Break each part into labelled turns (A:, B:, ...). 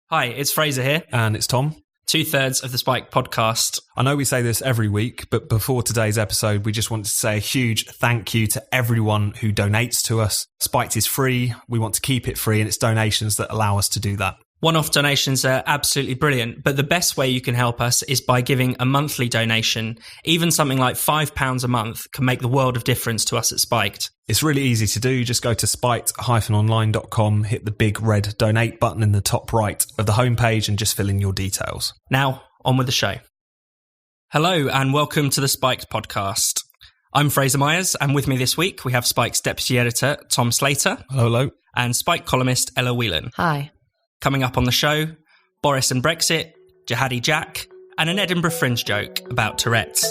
A: Hi, it's Fraser here.
B: And it's Tom.
A: 2/3 of the Spike podcast.
B: I know we say this every week, but before today's episode, we just wanted to say a huge thank you to everyone who donates to us. Spiked is free. We want to keep it free, and it's donations that allow us to do that.
A: One-off donations are absolutely brilliant, but the best way you can help us is by giving a monthly donation. Even something like £5 a month can make the world of difference to us at Spiked.
B: It's really easy to do. Just go to spiked-online.com, hit the big red donate button in the top right of the homepage and just fill in your details.
A: Now, on with the show. Hello and welcome to the Spiked podcast. I'm Fraser Myers, and with me this week we have Spike's deputy editor, Tom Slater.
B: Hello.
A: And Spike columnist, Ella Whelan.
C: Hi.
A: Coming up on the show, Boris and Brexit, Jihadi Jack, and an Edinburgh Fringe joke about Tourette's.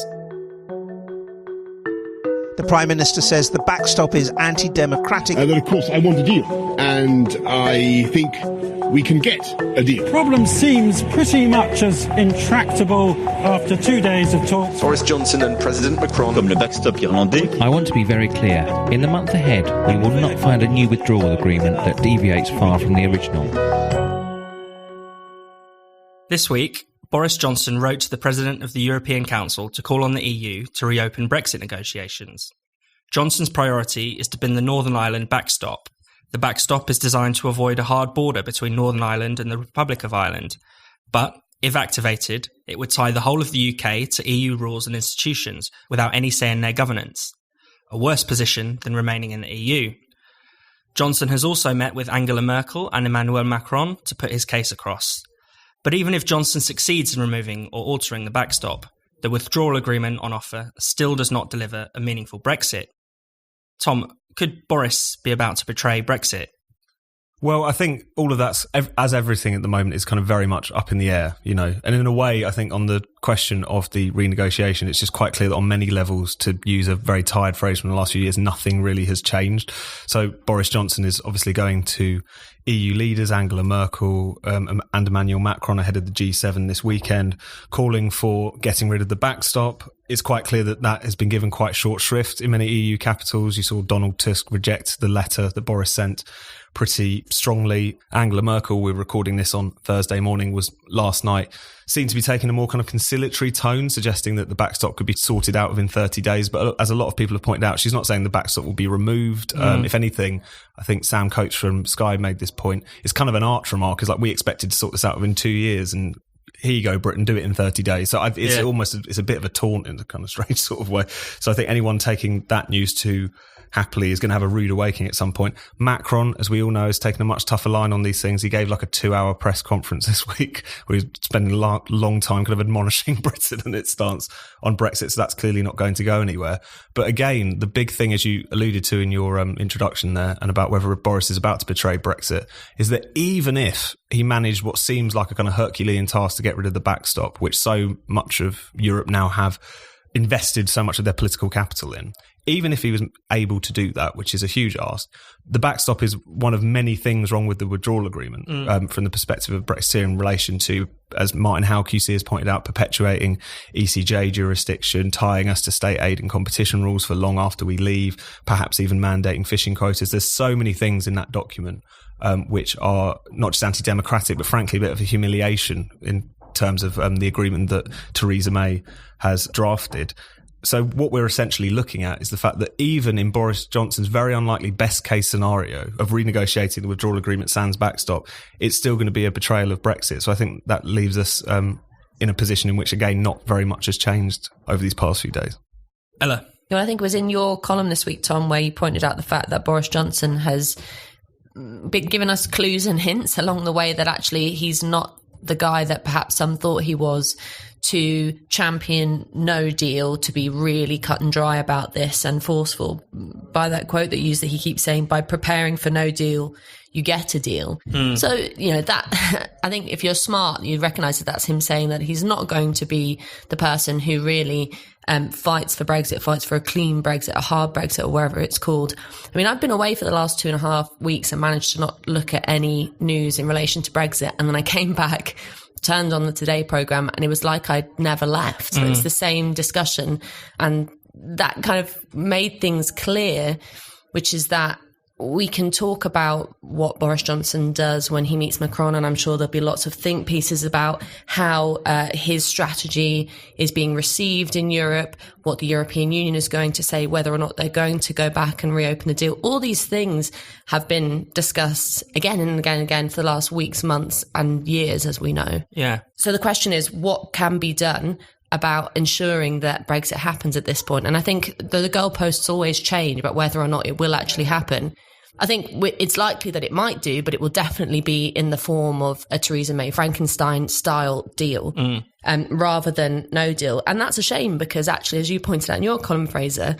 D: The Prime Minister says the backstop is anti-democratic.
E: And then, of course, I want a deal. And I think we can get a deal.
F: Problem seems pretty much as intractable after 2 days of talks.
G: Boris Johnson and President Macron.
H: Comme le backstop irlandais.
I: I want to be very clear. In the month ahead, we will not find a new withdrawal agreement that deviates far from the original.
A: This week, Boris Johnson wrote to the President of the European Council to call on the EU to reopen Brexit negotiations. Johnson's priority is to bin the Northern Ireland backstop. The backstop is designed to avoid a hard border between Northern Ireland and the Republic of Ireland. But, if activated, it would tie the whole of the UK to EU rules and institutions without any say in their governance. A worse position than remaining in the EU. Johnson has also met with Angela Merkel and Emmanuel Macron to put his case across. But even if Johnson succeeds in removing or altering the backstop, the withdrawal agreement on offer still does not deliver a meaningful Brexit. Tom, could Boris be about to betray Brexit?
B: Well, I think all of that's, as everything at the moment, is kind of very much up in the air, you know. And in a way, I think on the question of the renegotiation, it's just quite clear that on many levels, to use a very tired phrase from the last few years, nothing really has changed. So Boris Johnson is obviously going to EU leaders, Angela Merkel and Emmanuel Macron ahead of the G7 this weekend, calling for getting rid of the backstop. It's quite clear that that has been given quite short shrift in many EU capitals. You saw Donald Tusk reject the letter that Boris sent pretty strongly. Angela Merkel, we're recording this on Thursday morning, was last night, seemed to be taking a more kind of conciliatory tone, suggesting that the backstop could be sorted out within 30 days. But as a lot of people have pointed out, she's not saying the backstop will be removed. If anything, I think Sam Coates from Sky made this point. It's kind of an arch remark. It's like, we expected to sort this out within 2 years, and here you go, Britain, do it in 30 days. So it's almost, it's a bit of a taunt in a kind of strange sort of way. So I think anyone taking that news too happily is going to have a rude awakening at some point. Macron, as we all know, has taken a much tougher line on these things. He gave like a 2-hour press conference this week where he's spending a long time kind of admonishing Britain and its stance on Brexit. So that's clearly not going to go anywhere. But again, the big thing, as you alluded to in your introduction there, and about whether Boris is about to betray Brexit, is that even if he managed what seems like a kind of Herculean task to get rid of the backstop, which so much of Europe now have invested so much of their political capital in, even if he was able to do that, which is a huge ask, the backstop is one of many things wrong with the withdrawal agreement from the perspective of Brexit in relation to, as Martin Howe QC has pointed out, perpetuating ECJ jurisdiction, tying us to state aid and competition rules for long after we leave, perhaps even mandating fishing quotas. There's so many things in that document which are not just anti-democratic, but frankly a bit of a humiliation in terms of the agreement that Theresa May has drafted. So what we're essentially looking at is the fact that even in Boris Johnson's very unlikely best case scenario of renegotiating the withdrawal agreement sans backstop, it's still going to be a betrayal of Brexit. So I think that leaves us in a position in which, again, not very much has changed over these past few days.
A: Ella?
C: I think it was in your column this week, Tom, where you pointed out the fact that Boris Johnson has been giving us clues and hints along the way that actually he's not the guy that perhaps some thought he was, to champion no deal, to be really cut and dry about this and forceful. By that quote that he keeps saying, by preparing for no deal, you get a deal. So, you know, that, I think if you're smart, you recognise that that's him saying that he's not going to be the person who really fights for Brexit, fights for a clean Brexit, a hard Brexit, or wherever it's called. I mean, I've been away for the last 2.5 weeks and managed to not look at any news in relation to Brexit. And then I came back, turned on the Today programme, and it was like I'd never left. So it's the same discussion. And that kind of made things clear, which is that we can talk about what Boris Johnson does when he meets Macron, and I'm sure there'll be lots of think pieces about how his strategy is being received in Europe, what the European Union is going to say, whether or not they're going to go back and reopen the deal. All these things have been discussed again and again and again for the last weeks, months and years, as we know.
A: Yeah.
C: So the question is, what can be done about ensuring that Brexit happens at this point? And I think the goalposts always change about whether or not it will actually happen. I think it's likely that it might do, but it will definitely be in the form of a Theresa May Frankenstein-style deal, rather than no deal. And that's a shame because actually, as you pointed out in your column, Fraser,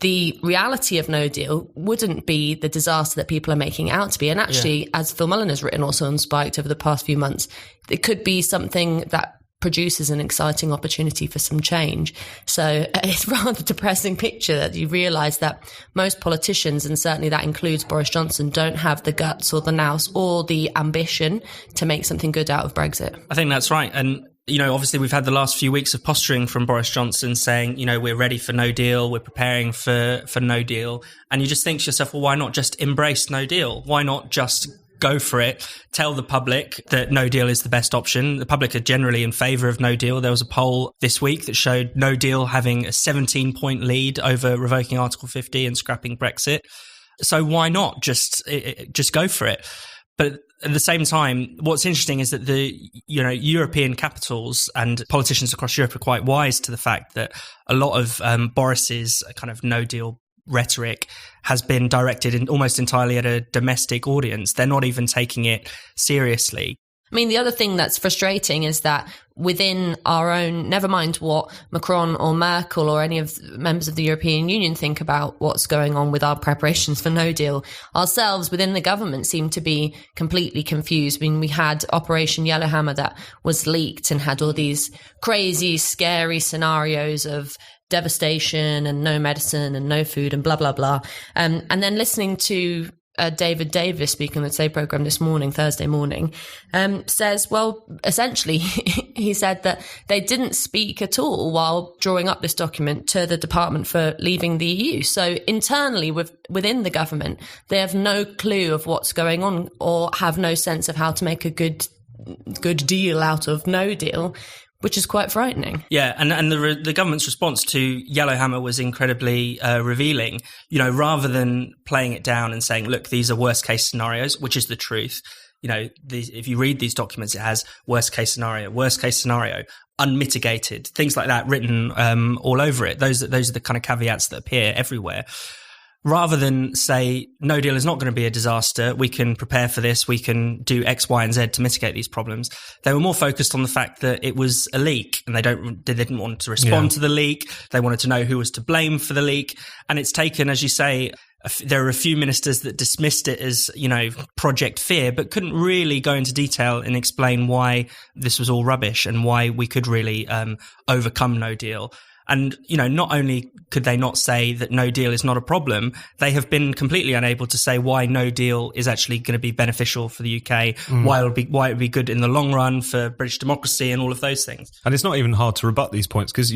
C: the reality of no deal wouldn't be the disaster that people are making out to be. And actually, as Phil Mullen has written also on Spiked over the past few months, it could be something that produces an exciting opportunity for some change. So it's a rather depressing picture that you realise that most politicians, and certainly that includes Boris Johnson, don't have the guts or the nous or the ambition to make something good out of Brexit.
A: I think that's right. And, obviously we've had the last few weeks of posturing from Boris Johnson saying, we're ready for no deal, we're preparing for no deal. And you just think to yourself, well, why not just embrace no deal? Why not just go for it, tell the public that no deal is the best option? The public are generally in favour of no deal. There was a poll this week that showed no deal having a 17-point lead over revoking Article 50 and scrapping Brexit. So why not just go for it? But at the same time, what's interesting is that the European capitals and politicians across Europe are quite wise to the fact that a lot of Boris's kind of no deal rhetoric has been directed almost entirely at a domestic audience. They're not even taking it seriously.
C: I mean, the other thing that's frustrating is that within our own, never mind what Macron or Merkel or any of the members of the European Union think about what's going on with our preparations for no deal, ourselves within the government seem to be completely confused. I mean, we had Operation Yellowhammer that was leaked and had all these crazy, scary scenarios of devastation and no medicine and no food and blah, blah, blah. And then listening to David Davis speaking on the Today programme this morning, Thursday morning, says, well, essentially, he said that they didn't speak at all while drawing up this document to the department for leaving the EU. So internally within the government, they have no clue of what's going on or have no sense of how to make a good deal out of no deal, which is quite frightening. Yeah,
A: and the government's response to Yellowhammer was incredibly revealing. Rather than playing it down and saying, look, these are worst case scenarios, which is the truth. If you read these documents, it has worst case scenario, unmitigated, things like that written all over it. Those are the kind of caveats that appear everywhere. Rather than say, no deal is not going to be a disaster, we can prepare for this, we can do X, Y, and Z to mitigate these problems, they were more focused on the fact that it was a leak and they didn't want to respond to the leak. They wanted to know who was to blame for the leak. And it's taken, as you say, there are a few ministers that dismissed it as, Project Fear, but couldn't really go into detail and explain why this was all rubbish and why we could really overcome no deal. And, not only could they not say that no deal is not a problem, they have been completely unable to say why no deal is actually going to be beneficial for the UK, why it would be good in the long run for British democracy and all of those things.
B: And it's not even hard to rebut these points because,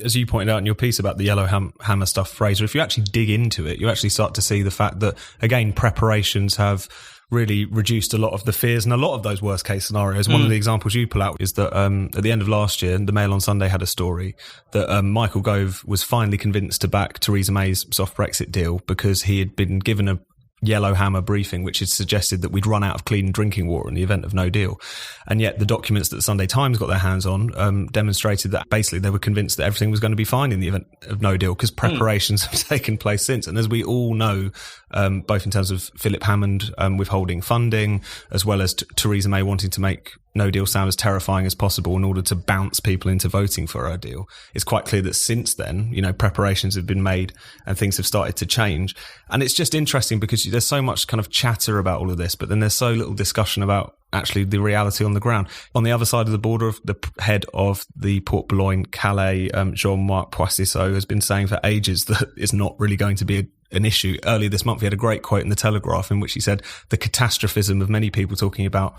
B: as you pointed out in your piece about the Yellowhammer stuff, Fraser, if you actually dig into it, you actually start to see the fact that, again, preparations have really reduced a lot of the fears and a lot of those worst case scenarios. One of the examples you pull out is that at the end of last year, the Mail on Sunday had a story that Michael Gove was finally convinced to back Theresa May's soft Brexit deal because he had been given a Yellowhammer briefing, which had suggested that we'd run out of clean drinking water in the event of no deal. And yet the documents that the Sunday Times got their hands on demonstrated that basically they were convinced that everything was going to be fine in the event of no deal because preparations have taken place since. And as we all know, both in terms of Philip Hammond withholding funding, as well as Theresa May wanting to make no deal sound as terrifying as possible in order to bounce people into voting for her deal, it's quite clear that since then, preparations have been made and things have started to change. And it's just interesting because there's so much kind of chatter about all of this, but then there's so little discussion about actually the reality on the ground. On the other side of the border, the head of the Port Boulogne Calais, Jean-Marc Poississeau, has been saying for ages that it's not really going to be an issue. Earlier this month, he had a great quote in the Telegraph in which he said the catastrophism of many people talking about,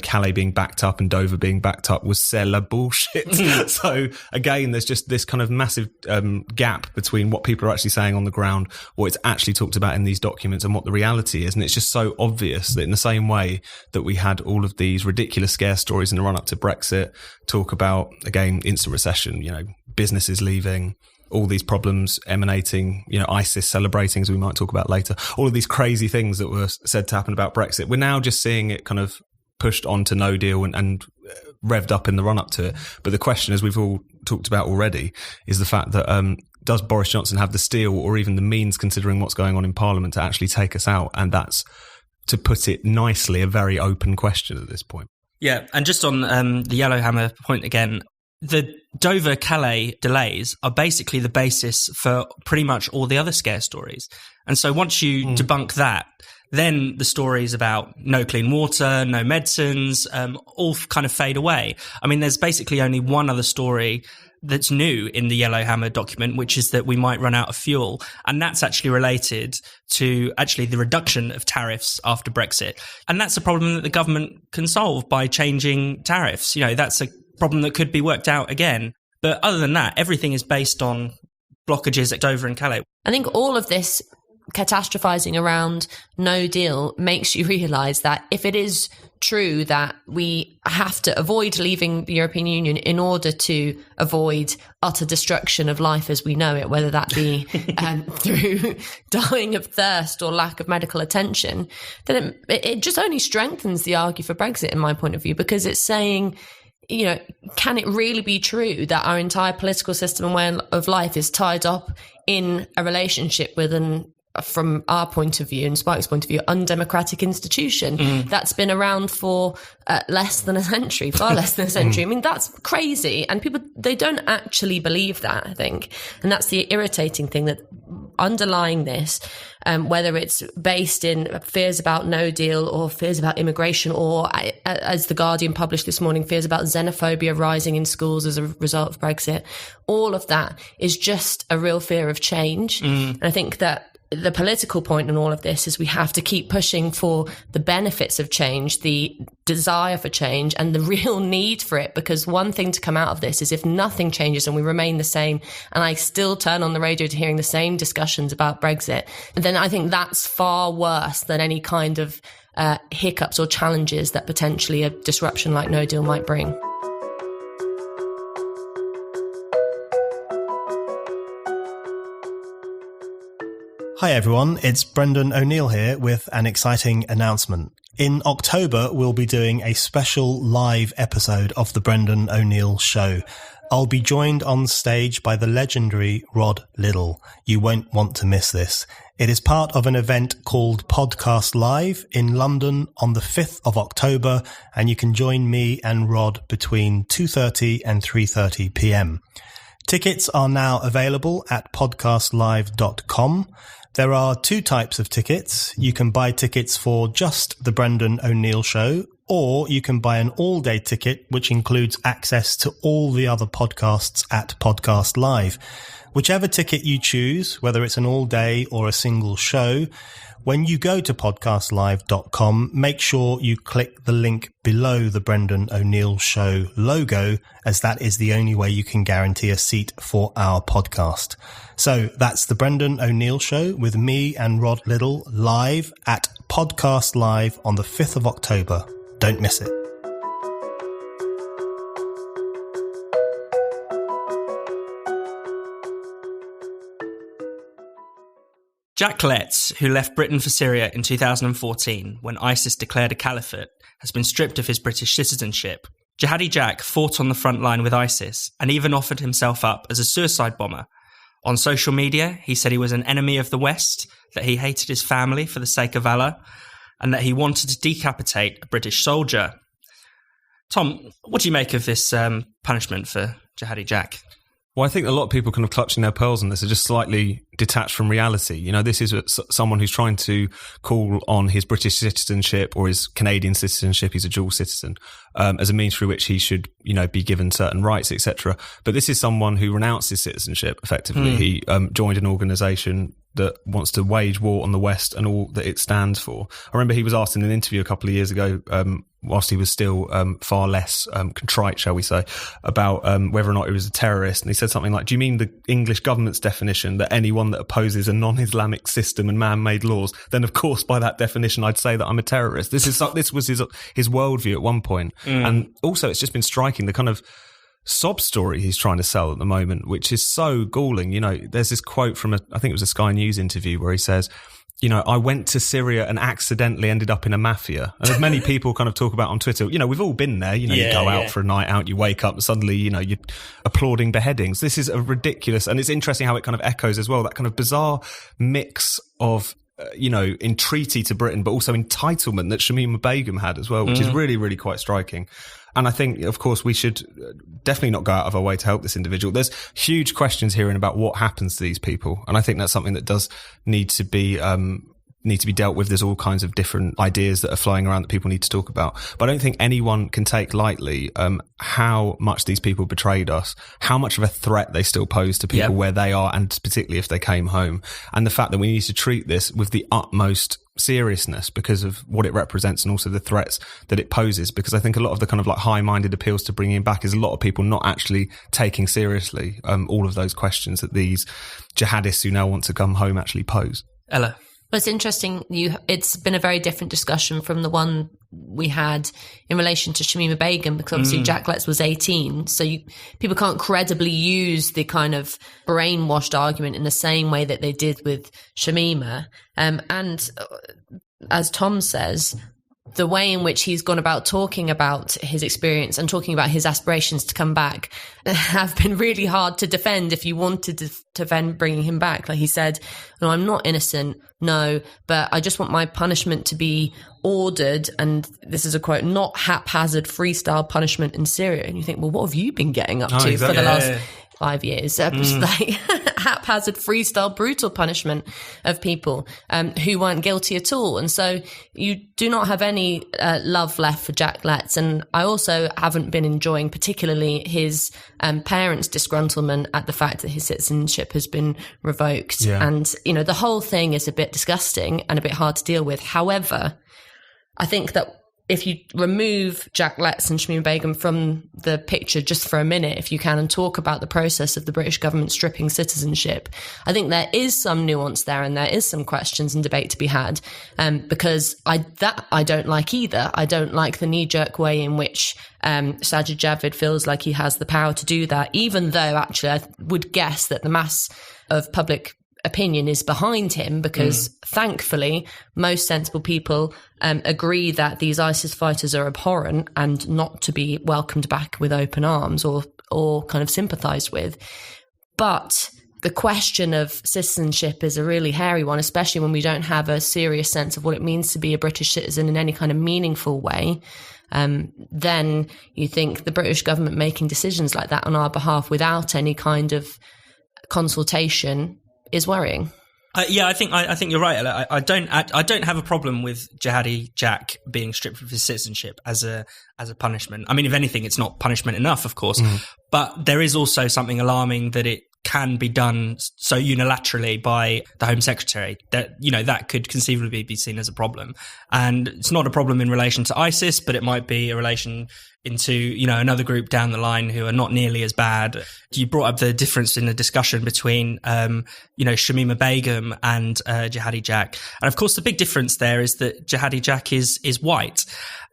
B: Calais being backed up and Dover being backed up was c'est la bullshit. So again, there's just this kind of massive gap between what people are actually saying on the ground, what it's actually talked about in these documents, and what the reality is. And it's just so obvious that in the same way that we had all of these ridiculous scare stories in the run-up to Brexit, talk about, again, instant recession, businesses leaving, all these problems emanating, ISIS celebrating, as we might talk about later, all of these crazy things that were said to happen about Brexit. We're now just seeing it kind of pushed onto no deal and revved up in the run-up to it. But the question, as we've all talked about already, is the fact that does Boris Johnson have the steel or even the means, considering what's going on in Parliament, to actually take us out? And that's, to put it nicely, a very open question at this point.
A: Yeah, and just on the Yellowhammer point again, the Dover-Calais delays are basically the basis for pretty much all the other scare stories. And so once you debunk that, then the stories about no clean water, no medicines, all kind of fade away. I mean, there's basically only one other story that's new in the Yellowhammer document, which is that we might run out of fuel. And that's actually related to the reduction of tariffs after Brexit. And that's a problem that the government can solve by changing tariffs. That's a problem that could be worked out again. But other than that, everything is based on blockages at Dover and Calais.
C: I think all of this catastrophizing around no deal makes you realise that if it is true that we have to avoid leaving the European Union in order to avoid utter destruction of life as we know it, whether that be through dying of thirst or lack of medical attention, then it just only strengthens the argument for Brexit, in my point of view, because it's saying, can it really be true that our entire political system and way of life is tied up in a relationship with from our point of view and Spike's point of view, undemocratic institution that's been around for less than a century, far less than a century. I mean, that's crazy. And people, they don't actually believe that, I think. And that's the irritating thing, that underlying this, whether it's based in fears about no deal or fears about immigration, or, as The Guardian published this morning, fears about xenophobia rising in schools as a result of Brexit, all of that is just a real fear of change. And I think that the political point in all of this is we have to keep pushing for the benefits of change, the desire for change, and the real need for it. Because one thing to come out of this is if nothing changes and we remain the same, and I still turn on the radio to hearing the same discussions about Brexit, then I think that's far worse than any kind of hiccups or challenges that potentially a disruption like no deal might bring.
H: Hi everyone, it's Brendan O'Neill here with an exciting announcement. In October, we'll be doing a special live episode of The Brendan O'Neill Show. I'll be joined on stage by the legendary Rod Liddle. You won't want to miss this. It is part of an event called Podcast Live in London on the 5th of October, and you can join me and Rod between 2:30 and 3:30 p.m. Tickets are now available at podcastlive.com. There are two types of tickets. You can buy tickets for just the Brendan O'Neill Show, or you can buy an all-day ticket, which includes access to all the other podcasts at Podcast Live. Whichever ticket you choose, whether it's an all-day or a single show, when you go to podcastlive.com, make sure you click the link below the Brendan O'Neill Show logo, as that is the only way you can guarantee a seat for our podcast. So that's the Brendan O'Neill Show with me and Rod Liddle live at Podcast Live on the 5th of October. Don't miss it.
A: Jack Letts, who left Britain for Syria in 2014 when ISIS declared a caliphate, has been stripped of his British citizenship. Jihadi Jack fought on the front line with ISIS and even offered himself up as a suicide bomber. On social media, he said he was an enemy of the West, that he hated his family for the sake of Allah, and that he wanted to decapitate a British soldier. Tom, what do you make of this punishment for Jihadi Jack?
B: Well, I think a lot of people kind of clutching their pearls on this are just slightly detached from reality. You know, this is someone who's trying to call on his British citizenship or his Canadian citizenship. He's a dual citizen, as a means through which he should, you know, be given certain rights, etc. But this is someone who renounced his citizenship effectively. He joined an organisation that wants to wage war on the West and all that it stands for. I remember he was asked in an interview a couple of years ago, whilst he was still far less contrite, shall we say, about whether or not he was a terrorist. And he said something like, do you mean the English government's definition that anyone that opposes a non-Islamic system and man-made laws, then of course by that definition I'd say that I'm a terrorist. This was his worldview at one point. And also it's just been striking the kind of sob story he's trying to sell at the moment, which is so galling. You know, there's this quote from I think it was a Sky News interview where he says, you know, I went to Syria and accidentally ended up in a mafia. And as many people kind of talk about on Twitter, you know, we've all been there. You know, you go out for a night out, you wake up, and suddenly, you know, you're applauding beheadings. This is a ridiculous, and it's interesting how it kind of echoes as well, that kind of bizarre mix of, you know, entreaty to Britain, but also entitlement that Shamima Begum had as well, which is really, really quite striking. And I think, of course, we should definitely not go out of our way to help this individual. There's huge questions here about what happens to these people. And I think that's something that does need to be dealt with. There's all kinds of different ideas that are flying around that people need to talk about. But I don't think anyone can take lightly how much these people betrayed us, how much of a threat they still pose to people where they are, and particularly if they came home. And the fact that we need to treat this with the utmost seriousness because of what it represents and also the threats that it poses. Because I think a lot of the kind of like high-minded appeals to bringing him back is a lot of people not actually taking seriously all of those questions that these jihadists who now want to come home actually pose.
A: Ella?
C: Well, it's interesting. It's been a very different discussion from the one we had in relation to Shamima Begum, because obviously Jack Letts was 18. So people can't credibly use the kind of brainwashed argument in the same way that they did with Shamima. And as Tom says, the way in which he's gone about talking about his experience and talking about his aspirations to come back have been really hard to defend if you wanted to defend bringing him back. Like he said, no, I'm not innocent, no, but I just want my punishment to be ordered, and this is a quote, not haphazard freestyle punishment in Syria. And you think, well, what have you been getting up to for the last 5 years? Just like haphazard freestyle brutal punishment of people who weren't guilty at all. And so you do not have any love left for Jack Letts. And I also haven't been enjoying particularly his parents' disgruntlement at the fact that his citizenship has been revoked. And, you know, the whole thing is a bit disgusting and a bit hard to deal with. However, I think that if you remove Jack Letts and Shamima Begum from the picture just for a minute, if you can, and talk about the process of the British government stripping citizenship, I think there is some nuance there and there is some questions and debate to be had, because I don't like either. I don't like the knee-jerk way in which Sajid Javid feels like he has the power to do that, even though actually I would guess that the mass of public opinion is behind him, because thankfully most sensible people agree that these ISIS fighters are abhorrent and not to be welcomed back with open arms or kind of sympathised with. But the question of citizenship is a really hairy one, especially when we don't have a serious sense of what it means to be a British citizen in any kind of meaningful way. Then you think the British government making decisions like that on our behalf without any kind of consultation is worrying.
A: I think you're right, Ella. I don't have a problem with Jihadi Jack being stripped of his citizenship as a punishment. I mean, if anything, it's not punishment enough, of course. But there is also something alarming that it can be done so unilaterally by the Home Secretary that, you know, that could conceivably be seen as a problem. And it's not a problem in relation to ISIS, but it might be a relation into, you know, another group down the line who are not nearly as bad. You brought up the difference in the discussion between, you know, Shamima Begum and Jihadi Jack. And of course, the big difference there is that Jihadi Jack is white.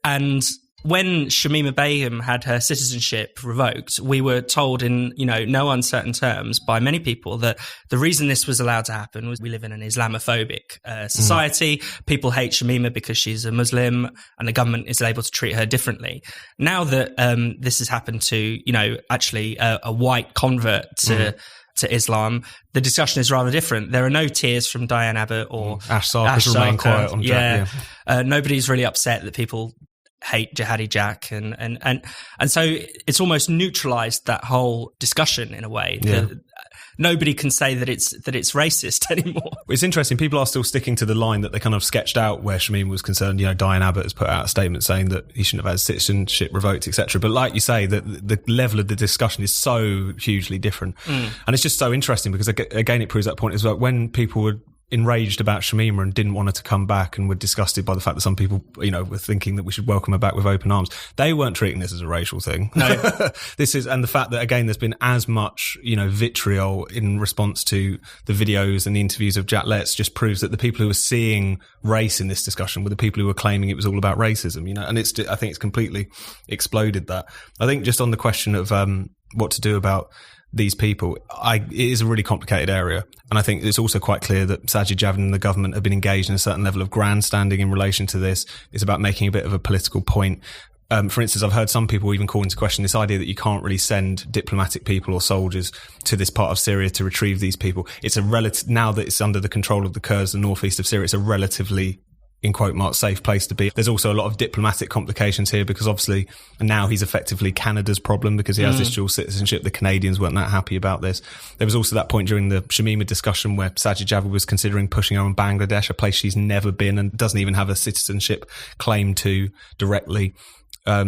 A: And when Shamima Begum had her citizenship revoked, we were told in, you know, no uncertain terms by many people that the reason this was allowed to happen was we live in an Islamophobic society. People hate Shamima because she's a Muslim and the government is able to treat her differently. Now that this has happened to, you know, actually a white convert to Islam, the discussion is rather different. There are no tears from Diane Abbott or
B: Ash Sarkis remain quiet on Jack.
A: Nobody's really upset that people hate Jihadi Jack, and so it's almost neutralised that whole discussion in a way.
B: Yeah.
A: Nobody can say that it's racist anymore.
B: It's interesting. People are still sticking to the line that they kind of sketched out where Shamim was concerned. You know, Diane Abbott has put out a statement saying that he shouldn't have had citizenship revoked, etc. But like you say, that the level of the discussion is so hugely different, and it's just so interesting because again, it proves that point as well. When people were enraged about Shamima and didn't want her to come back and were disgusted by the fact that some people, you know, were thinking that we should welcome her back with open arms. They weren't treating this as a racial thing. No. And the fact that, again, there's been as much, you know, vitriol in response to the videos and the interviews of Jack Letts just proves that the people who were seeing race in this discussion were the people who were claiming it was all about racism, you know, and I think it's completely exploded that. I think just on the question of what to do about these people, it is a really complicated area. And I think it's also quite clear that Sajid Javid and the government have been engaged in a certain level of grandstanding in relation to this. It's about making a bit of a political point. For instance, I've heard some people even call into question this idea that you can't really send diplomatic people or soldiers to this part of Syria to retrieve these people. It's now that it's under the control of the Kurds, the northeast of Syria, it's a relatively, in quote marks, safe place to be. There's also a lot of diplomatic complications here because obviously now he's effectively Canada's problem because he has this dual citizenship. The Canadians weren't that happy about this. There was also that point during the Shamima discussion where Sajid Javid was considering pushing her on Bangladesh, a place she's never been and doesn't even have a citizenship claim to directly.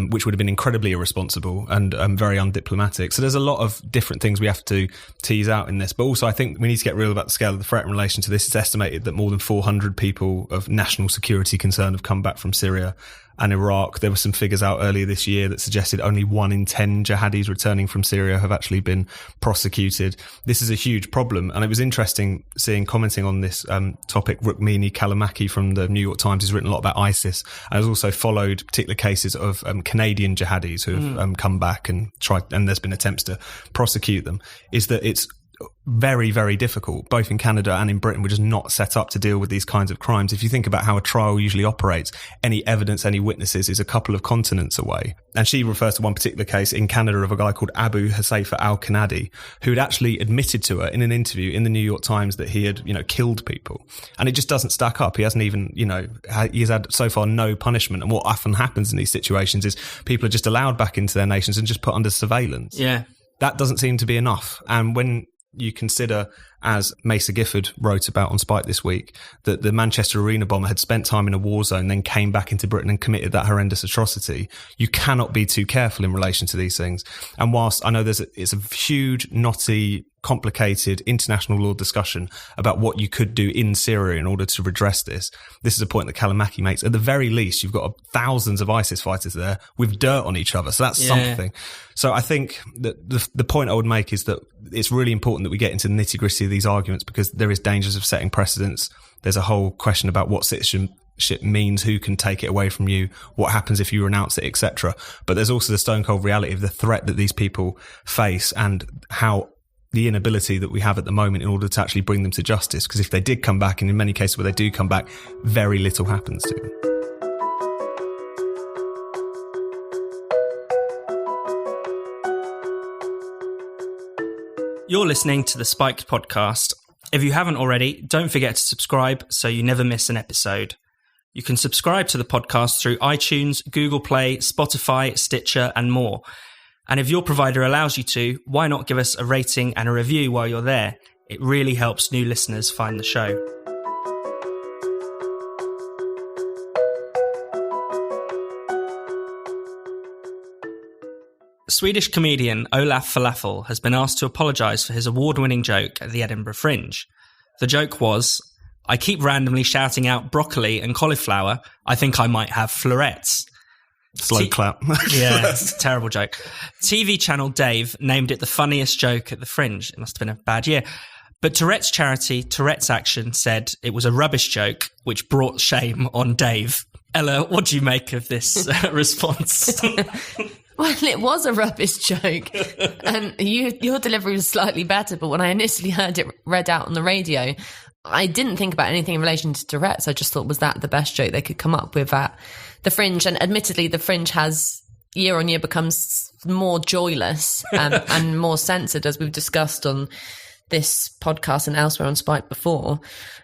B: Which would have been incredibly irresponsible and very undiplomatic. So there's a lot of different things we have to tease out in this. But also I think we need to get real about the scale of the threat in relation to this. It's estimated that more than 400 people of national security concern have come back from Syria and Iraq. There were some figures out earlier this year that suggested only 1 in 10 jihadis returning from Syria have actually been prosecuted. This is a huge problem. And it was interesting commenting on this topic, Rukmini Kalamaki from the New York Times has written a lot about ISIS and has also followed particular cases of Canadian jihadis who have come back and there's been attempts to prosecute them, is that it's very, very difficult, both in Canada and in Britain. We're just not set up to deal with these kinds of crimes. If you think about how a trial usually operates, any evidence, any witnesses is a couple of continents away. And she refers to one particular case in Canada of a guy called Abu Husayfa al-Kanadi, who had actually admitted to her in an interview in the New York Times that he had, you know, killed people. And it just doesn't stack up. He hasn't even, you know, he's had so far no punishment. And what often happens in these situations is people are just allowed back into their nations and just put under surveillance.
A: Yeah.
B: That doesn't seem to be enough. And when you consider, as Mesa Gifford wrote about on Spike this week, that the Manchester Arena bomber had spent time in a war zone, then came back into Britain and committed that horrendous atrocity. You cannot be too careful in relation to these things. And whilst I know it's a huge, knotty, complicated international law discussion about what you could do in Syria in order to redress this. This is a point that Kalamaki makes. At the very least, you've got thousands of ISIS fighters there with dirt on each other. So that's something. So I think that the point I would make is that it's really important that we get into the nitty-gritty of these arguments because there is dangers of setting precedents. There's a whole question about what citizenship means, who can take it away from you, what happens if you renounce it, etc. But there's also the stone cold reality of the threat that these people face and how the inability that we have at the moment in order to actually bring them to justice. Because if they did come back, and in many cases where they do come back, very little happens to them.
A: You're listening to the Spiked podcast. If you haven't already, don't forget to subscribe so you never miss an episode. You can subscribe to the podcast through iTunes, Google Play, Spotify, Stitcher, and more. And if your provider allows you to, why not give us a rating and a review while you're there? It really helps new listeners find the show. Swedish comedian Olaf Falafel has been asked to apologise for his award-winning joke at the Edinburgh Fringe. The joke was, "I keep randomly shouting out broccoli and cauliflower. I think I might have florets."
B: Slow clap.
A: Yeah, it's a terrible joke. TV channel Dave named it the funniest joke at the Fringe. It must have been a bad year. But Tourette's charity, Tourette's Action, said it was a rubbish joke, which brought shame on Dave. Ella, what do you make of this response?
C: Well, it was a rubbish joke. And your delivery was slightly better, but when I initially heard it read out on the radio, I didn't think about anything in relation to Tourette's. I just thought, was that the best joke they could come up with at the Fringe? And admittedly, the Fringe has year on year becomes more joyless and more censored, as we've discussed on this podcast and elsewhere on Spike before.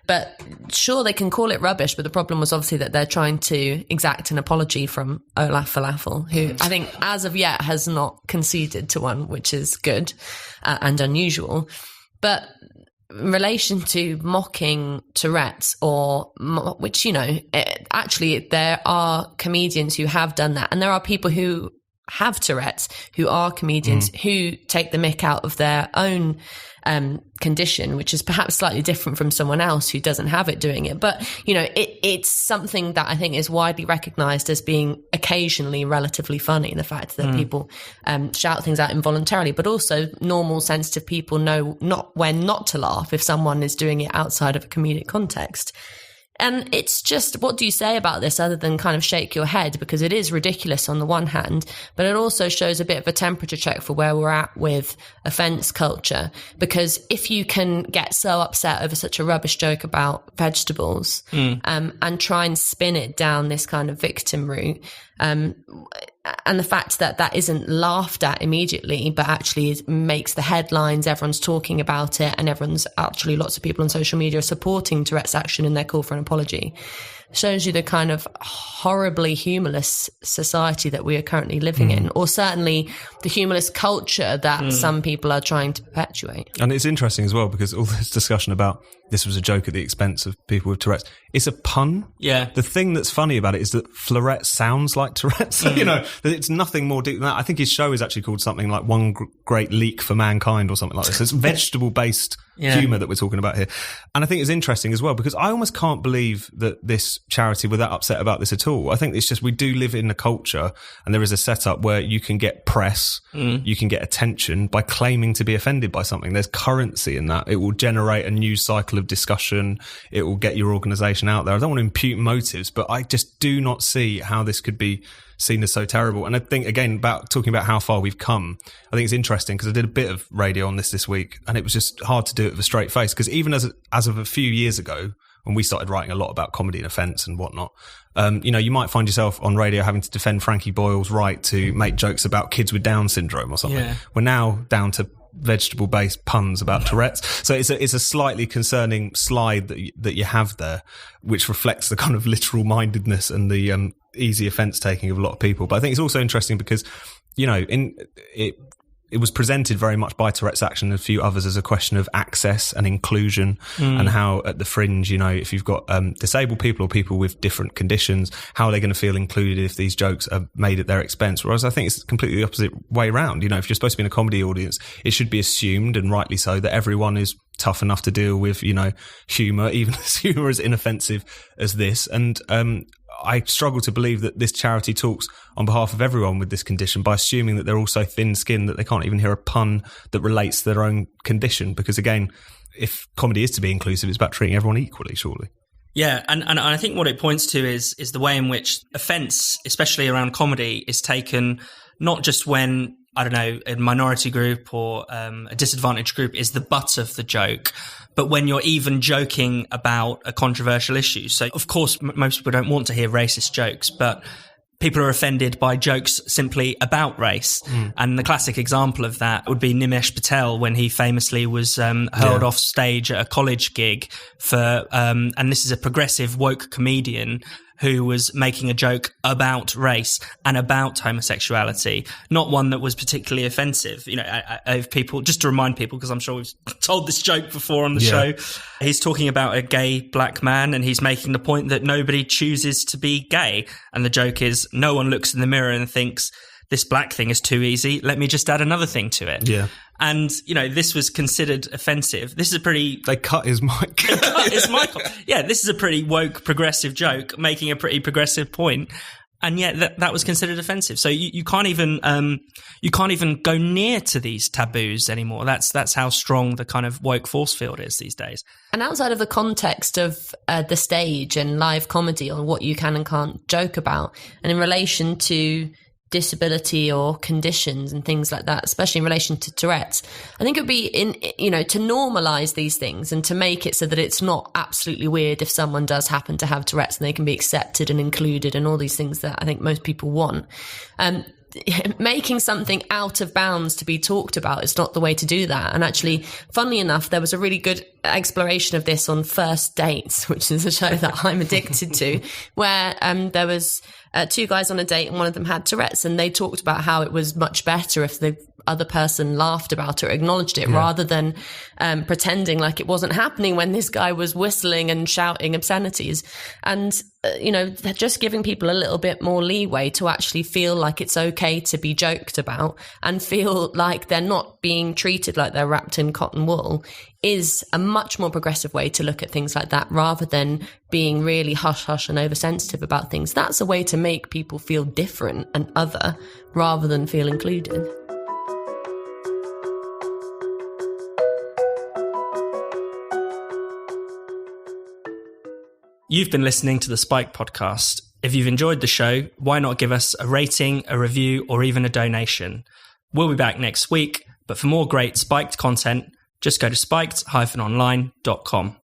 C: But sure, they can call it rubbish, but the problem was obviously that they're trying to exact an apology from Olaf Falafel, who I think as of yet has not conceded to one, which is good and unusual. But in relation to mocking Tourette's which, actually there are comedians who have done that. And there are people who have Tourette's who are comedians who take the mick out of their own condition, which is perhaps slightly different from someone else who doesn't have it doing it. But, it's something that I think is widely recognised as being occasionally relatively funny, the fact that people shout things out involuntarily, but also normal, sensitive people know when not to laugh if someone is doing it outside of a comedic context. And it's just, what do you say about this other than kind of shake your head? Because it is ridiculous on the one hand, but it also shows a bit of a temperature check for where we're at with offence culture. Because if you can get so upset over such a rubbish joke about vegetables and try and spin it down this kind of victim route, and the fact that that isn't laughed at immediately, but actually makes the headlines, everyone's talking about it, and lots of people on social media are supporting Tourette's action in their call for an apology, shows you the kind of horribly humorless society that we are currently living in, or certainly the humorless culture that some people are trying to perpetuate.
B: And it's interesting as well, because all this discussion about this was a joke at the expense of people with Tourette's, it's a pun.
A: Yeah.
B: The thing that's funny about it is that Florette sounds like Tourette's. It's nothing more deep than that. I think his show is actually called something like One Great Leak for Mankind or something like this. It's vegetable-based humour that we're talking about here. And I think it's interesting as well, because I almost can't believe that this charity were that upset about this at all. I think it's just, we do live in a culture and there is a setup where you can get press, you can get attention by claiming to be offended by something. There's currency in that. It will generate a new cycle of discussion. It will get your organisation out there. I don't want to impute motives, but I just do not see how this could be seen as so terrible. And I think, again, about talking about how far we've come, I think it's interesting because I did a bit of radio on this week, and it was just hard to do it with a straight face, because even as of a few years ago, when we started writing a lot about comedy and offence and whatnot, you might find yourself on radio having to defend Frankie Boyle's right to make jokes about kids with Down syndrome or something. Yeah. We're now down to vegetable-based puns about Tourette's. So it's a slightly concerning slide that you have there, which reflects the kind of literal mindedness and the easy offence taking of a lot of people. But I think it's also interesting because, it was presented very much by Tourette's Action and a few others as a question of access and inclusion, and how at the fringe, if you've got disabled people or people with different conditions, how are they going to feel included if these jokes are made at their expense? Whereas I think it's completely the opposite way around. If you're supposed to be in a comedy audience, it should be assumed, and rightly so, that everyone is tough enough to deal with, humour, even as humour is inoffensive as this. And I struggle to believe that this charity talks on behalf of everyone with this condition by assuming that they're all so thin-skinned that they can't even hear a pun that relates to their own condition. Because again, if comedy is to be inclusive, it's about treating everyone equally, surely.
A: Yeah, and I think what it points to is the way in which offence, especially around comedy, is taken not just when, I don't know, a minority group or a disadvantaged group is the butt of the joke, but when you're even joking about a controversial issue. So, of course, most people don't want to hear racist jokes, but people are offended by jokes simply about race. And the classic example of that would be Nimesh Patel, when he famously was hurled off stage at a college gig for, and this is a progressive woke comedian who was making a joke about race and about homosexuality, not one that was particularly offensive. If people, just to remind people, because I'm sure we've told this joke before on the show, he's talking about a gay black man and he's making the point that nobody chooses to be gay. And the joke is, no one looks in the mirror and thinks, this black thing is too easy, let me just add another thing to it. Yeah. And, this was considered offensive. This is a pretty...
B: They cut his mic.
A: His mic. Yeah, this is a pretty woke, progressive joke, making a pretty progressive point. And yet that was considered offensive. So you can't even go near to these taboos anymore. That's how strong the kind of woke force field is these days.
C: And outside of the context of the stage and live comedy, on what you can and can't joke about, and in relation to disability or conditions and things like that, especially in relation to Tourette's, I think it would be to normalise these things and to make it so that it's not absolutely weird if someone does happen to have Tourette's, and they can be accepted and included and all these things that I think most people want. making something out of bounds to be talked about is not the way to do that. And actually, funnily enough, there was a really good exploration of this on First Dates, which is a show that I'm addicted to, where there was 2 guys on a date and one of them had Tourette's, and they talked about how it was much better if the other person laughed about it or acknowledged it, rather than pretending like it wasn't happening when this guy was whistling and shouting obscenities. And they're just giving people a little bit more leeway to actually feel like it's okay to be joked about and feel like they're not being treated like they're wrapped in cotton wool is a much more progressive way to look at things like that, rather than being really hush-hush and oversensitive about things. That's a way to make people feel different and other rather than feel included.
A: You've been listening to the Spike podcast. If you've enjoyed the show, why not give us a rating, a review, or even a donation? We'll be back next week, but for more great Spiked content, just go to spiked-online.com.